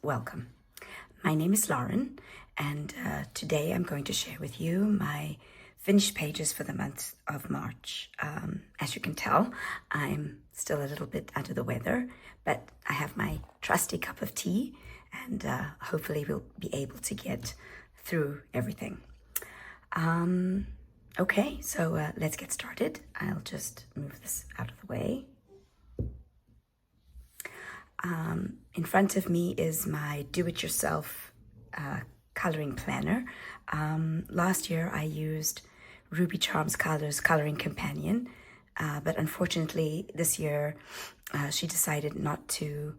welcome. My name is Lauren, and today I'm going to share with you my finished pages for the month of March. As you can tell, I'm still a little bit under the weather, but I have my trusty cup of tea, and hopefully we'll be able to get through everything. Okay, so let's get started. I'll just move this out of the way. In front of me is my do-it-yourself coloring planner. Last year I used Ruby Charms Colors Coloring Companion, but unfortunately this year she decided not to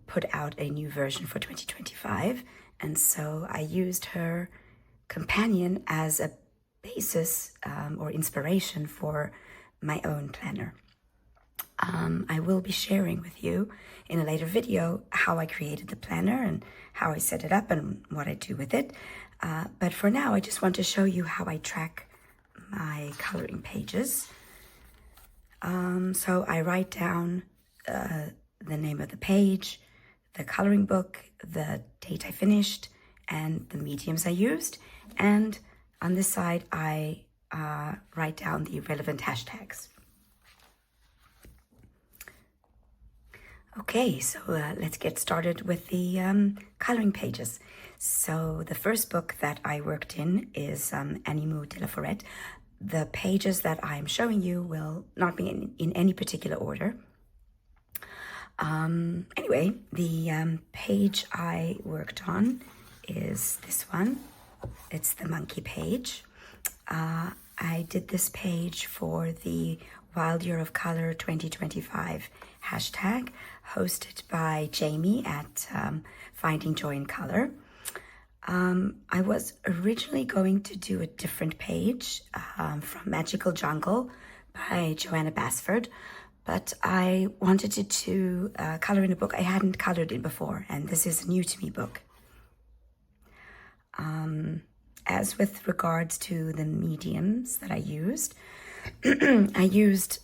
put out a new version for 2025, and so I used her companion as a basis or inspiration for my own planner. I will be sharing with you in a later video how I created the planner and how I set it up and what I do with it. But for now, I just want to show you how I track my coloring pages. So I write down the name of the page, the coloring book, the date I finished, and the mediums I used. And on this side, I write down the relevant hashtags. Okay, so let's get started with the coloring pages. So the first book that I worked in is Animaux de la Forêt. The pages that I'm showing you will not be in any particular order. Anyway, the page I worked on is this one. It's the monkey page. I did this page for the Wild Year of Color 2025 hashtag, hosted by Jamie at Finding Joy in Color. I was originally going to do a different page from Magical Jungle by Joanna Basford, but I wanted to color in a book I hadn't colored in before, and this is a new to me book. As with regards to the mediums that I used, I used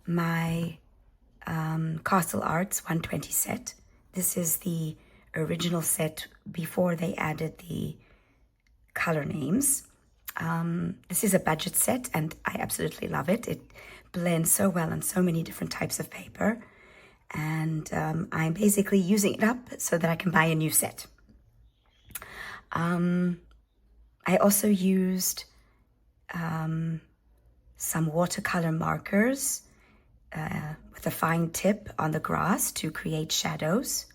my Castle Arts 120 set. This is the original set before they added the color names. This is a budget set and I absolutely love it. It blends so well on so many different types of paper, and I'm basically using it up so that I can buy a new set. I also used some watercolor markers with a fine tip on the grass to create shadows.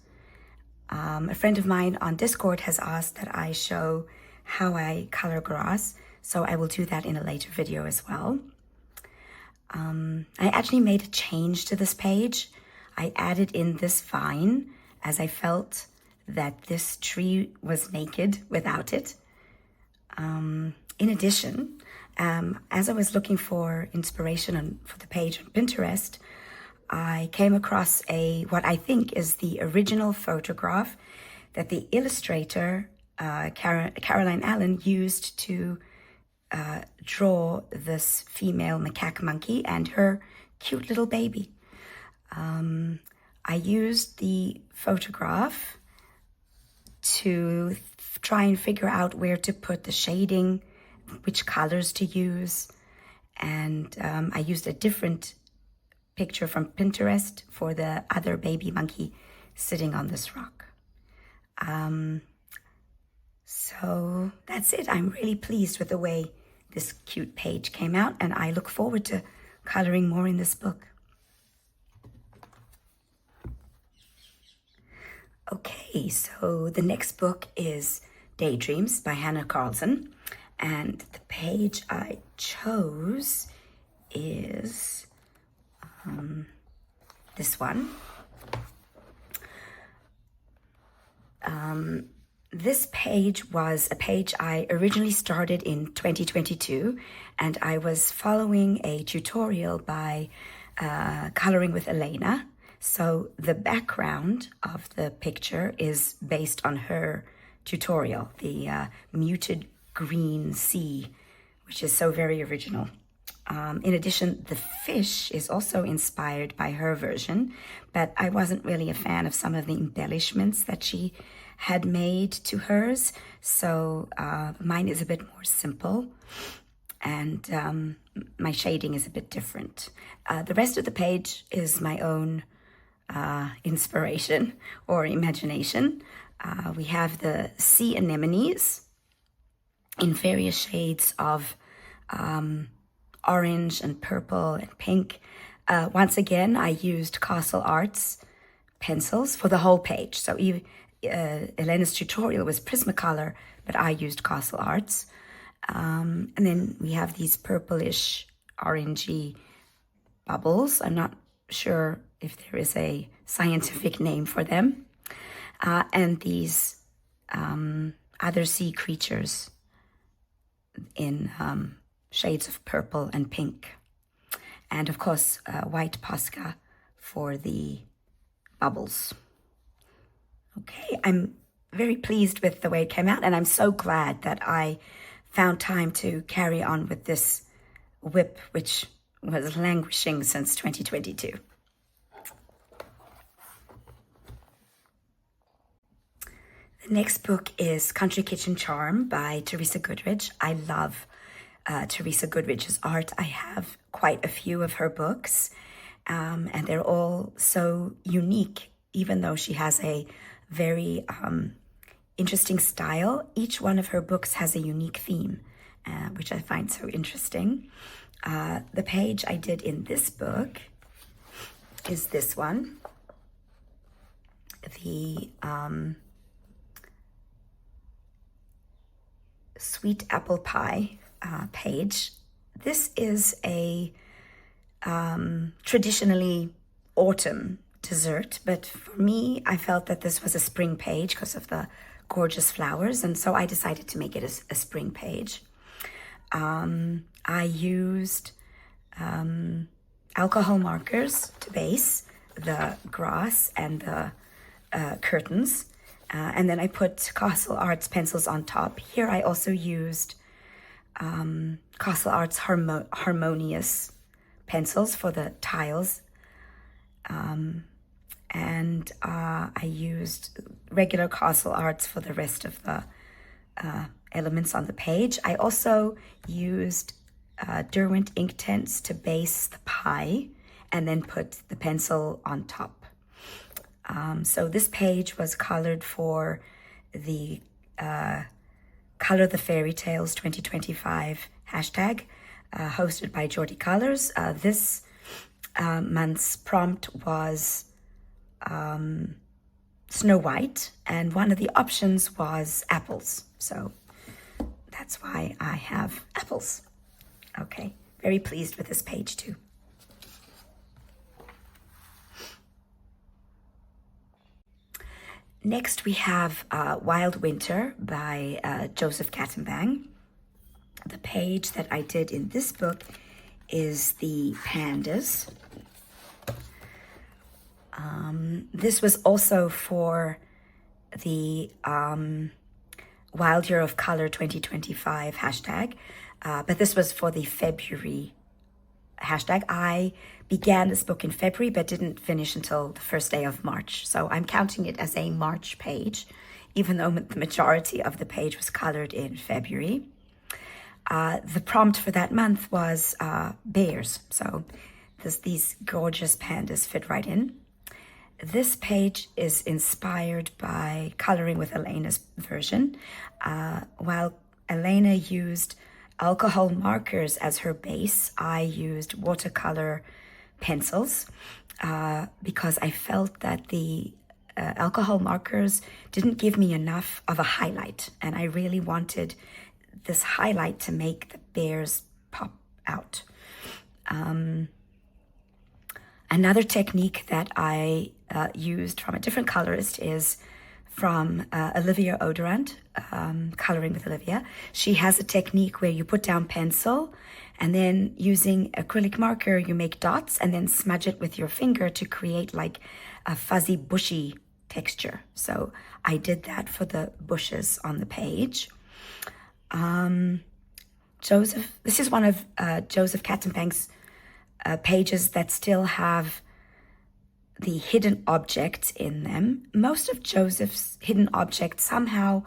A friend of mine on Discord has asked that I show how I color grass, so I will do that in a later video as well. I actually made a change to this page. I added in this vine as I felt that this tree was naked without it. In addition, as I was looking for inspiration for the page on Pinterest, I came across what I think is the original photograph that the illustrator, Caroline Allen, used to draw this female macaque monkey and her cute little baby. I used the photograph to try and figure out where to put the shading, which colors to use, and I used a different picture from Pinterest for the other baby monkey sitting on this rock. So that's it. I'm really pleased with the way this cute page came out, and I look forward to coloring more in this book. Okay, so the next book is Daydreams by Hannah Carlson, and the page I chose is this one. This page was a page I originally started in 2022, and I was following a tutorial by Coloring with Elena. So the background of the picture is based on her tutorial, the muted green sea, which is so very original. In addition, the fish is also inspired by her version, but I wasn't really a fan of some of the embellishments that she had made to hers, so mine is a bit more simple, and my shading is a bit different. The rest of the page is my own inspiration or imagination. We have the sea anemones in various shades of orange and purple and pink. Once again, I used Castle Arts pencils for the whole page. So Elena's tutorial was Prismacolor, but I used Castle Arts. And then we have these purplish, orangey bubbles. I'm not sure if there is a scientific name for them. And these other sea creatures in shades of purple and pink. And of course, white Posca for the bubbles. Okay, I'm very pleased with the way it came out, and I'm so glad that I found time to carry on with this whip, which was languishing since 2022. The next book is Country Kitchen Charm by Teresa Goodrich. I love Teresa Goodrich's art. I have quite a few of her books, and they're all so unique, even though she has a very interesting style. Each one of her books has a unique theme, which I find so interesting. The page I did in this book is this one, the sweet apple pie page. This is a traditionally autumn dessert, but for me, I felt that this was a spring page because of the gorgeous flowers, and so I decided to make it a spring page. I used alcohol markers to base the grass and the curtains, and then I put Castle Arts pencils on top. Here I also used Castle Arts Harmonious pencils for the tiles, and I used regular Castle Arts for the rest of the elements on the page. I also used Derwent ink tints to base the pie and then put the pencil on top. So this page was colored for the Color the Fairy Tales 2025 hashtag, hosted by Geordie Colors. This month's prompt was Snow White, and one of the options was apples. So that's why I have apples. Okay, very pleased with this page too. Next we have Wild Winter by Joseph Kattenbang. The page that I did in this book is the pandas. This was also for the Wild Year of Color 2025 hashtag, but this was for the February hashtag. I began this book in February but didn't finish until the first day of March, so I'm counting it as a March page, even though the majority of the page was colored in February. The prompt for that month was bears, so these gorgeous pandas fit right in. This page is inspired by Coloring with Elena's version. While Elena used alcohol markers as her base, I used watercolor pencils because I felt that the alcohol markers didn't give me enough of a highlight, and I really wanted this highlight to make the bears pop out. Another technique that I used from a different colorist is from Olivia Odorant, Coloring with Olivia. She has a technique where you put down pencil and then using acrylic marker, you make dots and then smudge it with your finger to create like a fuzzy, bushy texture. So I did that for the bushes on the page. This is one of Joseph Kattenbank's pages that still have the hidden objects in them. Most of Joseph's hidden objects somehow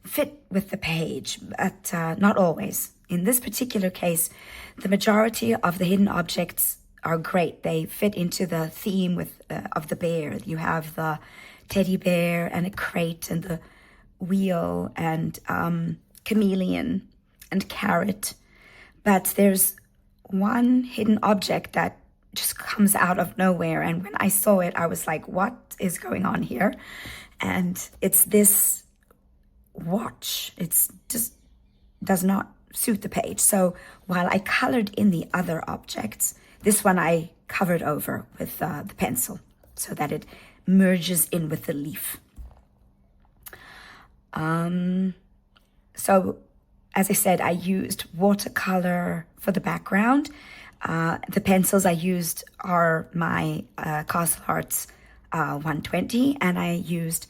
fit with the page, but not always. In this particular case, the majority of the hidden objects are great. They fit into the theme of the bear. You have the teddy bear and a crate and the wheel and chameleon and carrot. But there's one hidden object that just comes out of nowhere. And when I saw it, I was like, what is going on here? And it's this watch. It's just does not suit the page. So while I colored in the other objects, this one I covered over with the pencil so that it merges in with the leaf. So as I said, I used watercolor for the background. The pencils I used are my Castle Arts 120, and I used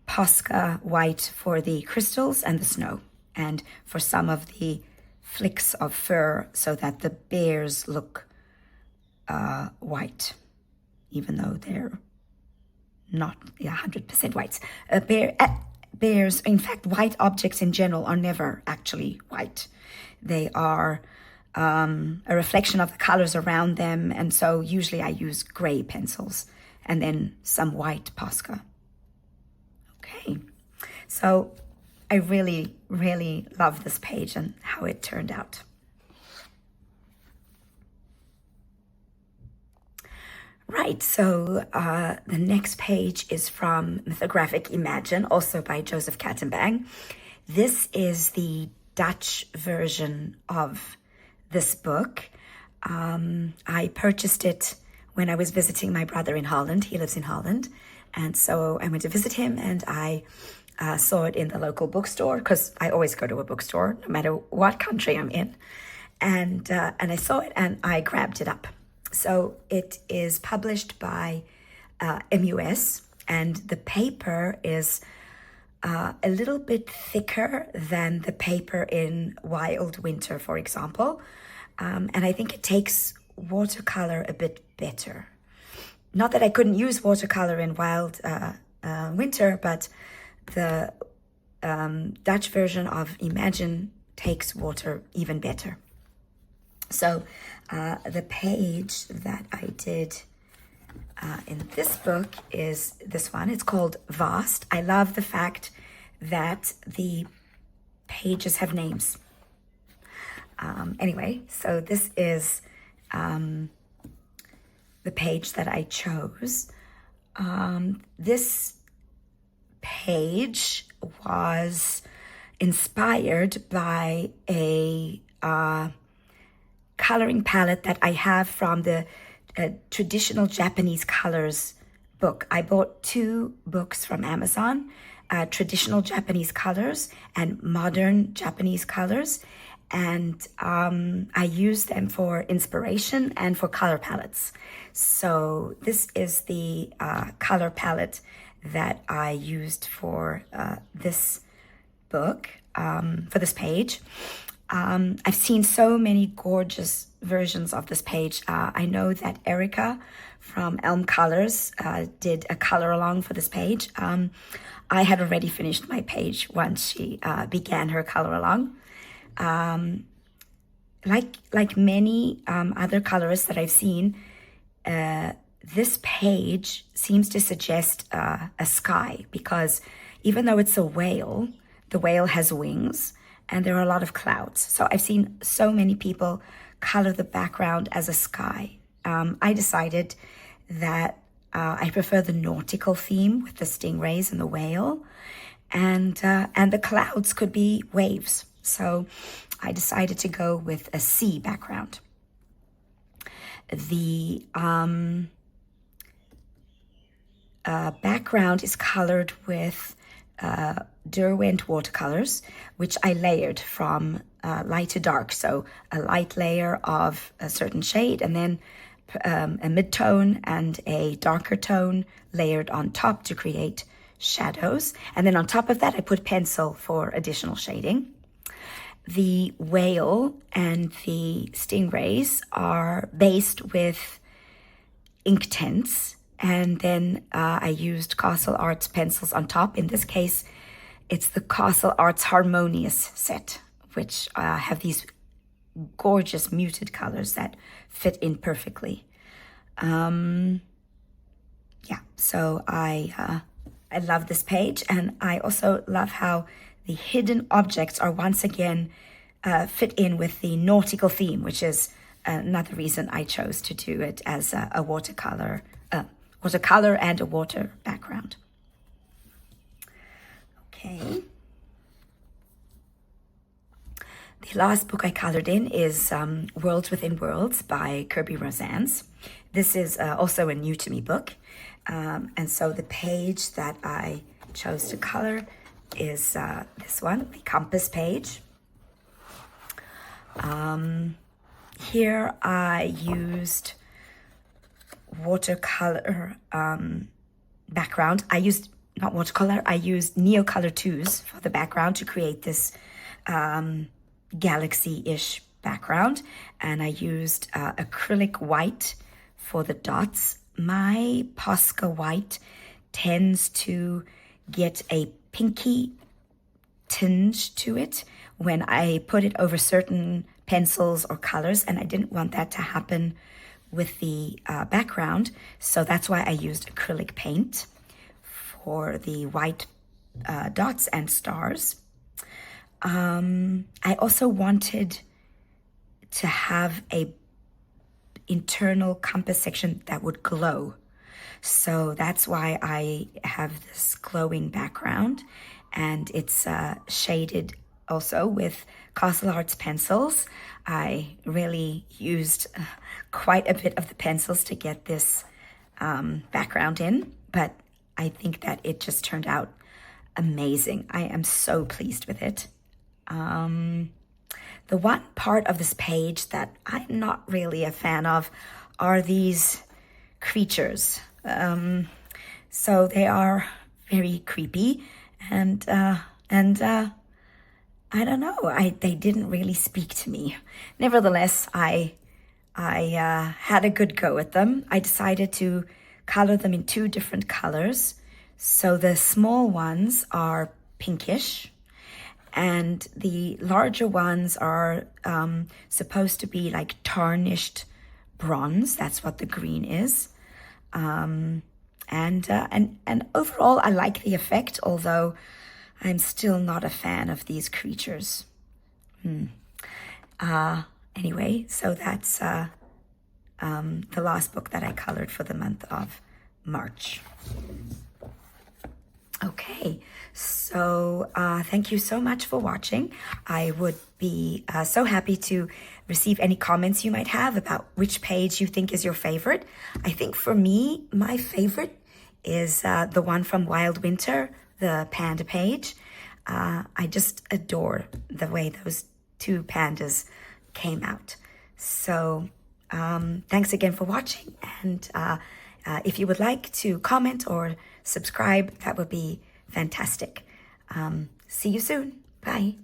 Posca white for the crystals and the snow, and for some of the flicks of fur so that the bears look white, even though they're not 100% white. Bears, in fact, white objects in general are never actually white. They are a reflection of the colors around them, and so usually I use gray pencils and then some white Posca. Okay, so I really, really love this page and how it turned out. Right, so the next page is from Mythographic Imagine, also by Joseph Kattenbank. This is the Dutch version of this book. I purchased it when I was visiting my brother in Holland. He lives in Holland. And so I went to visit him, and I saw it in the local bookstore, because I always go to a bookstore, no matter what country I'm in. And I saw it, and I grabbed it up. So it is published by MUS, and the paper is a little bit thicker than the paper in Wild Winter, for example. And I think it takes watercolor a bit better. Not that I couldn't use watercolor in Wild Winter, but the Dutch version of Imagine takes water even better. So the page that I did in this book is this one. It's called Vast. I love the fact that the pages have names. Anyway, so this is the page that I chose. This page was inspired by a coloring palette that I have from the Traditional Japanese Colors book. I bought 2 books from Amazon, Traditional Japanese Colors and Modern Japanese Colors. And I use them for inspiration and for color palettes. So this is the color palette that I used for this book, for this page. I've seen so many gorgeous versions of this page. I know that Erica from Elm Colors did a color along for this page. I had already finished my page once she began her color along. Like many other colorists that I've seen, this page seems to suggest a sky, because even though it's a whale, the whale has wings and there are a lot of clouds. So I've seen so many people color the background as a sky. I decided that I prefer the nautical theme with the stingrays and the whale, and the clouds could be waves. So I decided to go with a sea background. The background is colored with Derwent watercolors, which I layered from light to dark. So a light layer of a certain shade, and then a mid-tone and a darker tone layered on top to create shadows. And then on top of that, I put pencil for additional shading. The whale and the stingrays are based with ink tints, and then I used Castle Arts pencils on top. In this case, it's the Castle Arts Harmonious set, which have these gorgeous muted colors that fit in perfectly. Yeah, so I love this page, and I also love how the hidden objects are once again fit in with the nautical theme, which is another reason I chose to do it as a watercolor and a water background. Okay. The last book I colored in is Worlds Within Worlds by Kirby Rosans. This is also a new to me book. And so the page that I chose to color is this one, the compass page. Here I used watercolor background. I used, not watercolor, I used Neocolor 2s for the background to create this galaxy-ish background. And I used acrylic white for the dots. My Posca white tends to get a pinky tinge to it when I put it over certain pencils or colors, and I didn't want that to happen with the background, so that's why I used acrylic paint for the white dots and stars. I also wanted to have a internal compass section that would glow, so that's why I have this glowing background, and it's shaded also with Castle Arts pencils. I really used quite a bit of the pencils to get this background in, but I think that it just turned out amazing. I am so pleased with it. The one part of this page that I'm not really a fan of are these creatures. So they are very creepy, and I don't know, they didn't really speak to me. Nevertheless, I had a good go at them. I decided to color them in 2 different colors. So the small ones are pinkish, and the larger ones are supposed to be like tarnished bronze. That's what the green is. And overall, I like the effect, although I'm still not a fan of these creatures. Anyway, so that's the last book that I colored for the month of March. Okay, so thank you so much for watching. I would be so happy to receive any comments you might have about which page you think is your favorite. I think for me, my favorite is the one from Wild Winter, the panda page. I just adore the way those 2 pandas came out. So thanks again for watching, and if you would like to comment or subscribe, that would be fantastic. See you soon. Bye.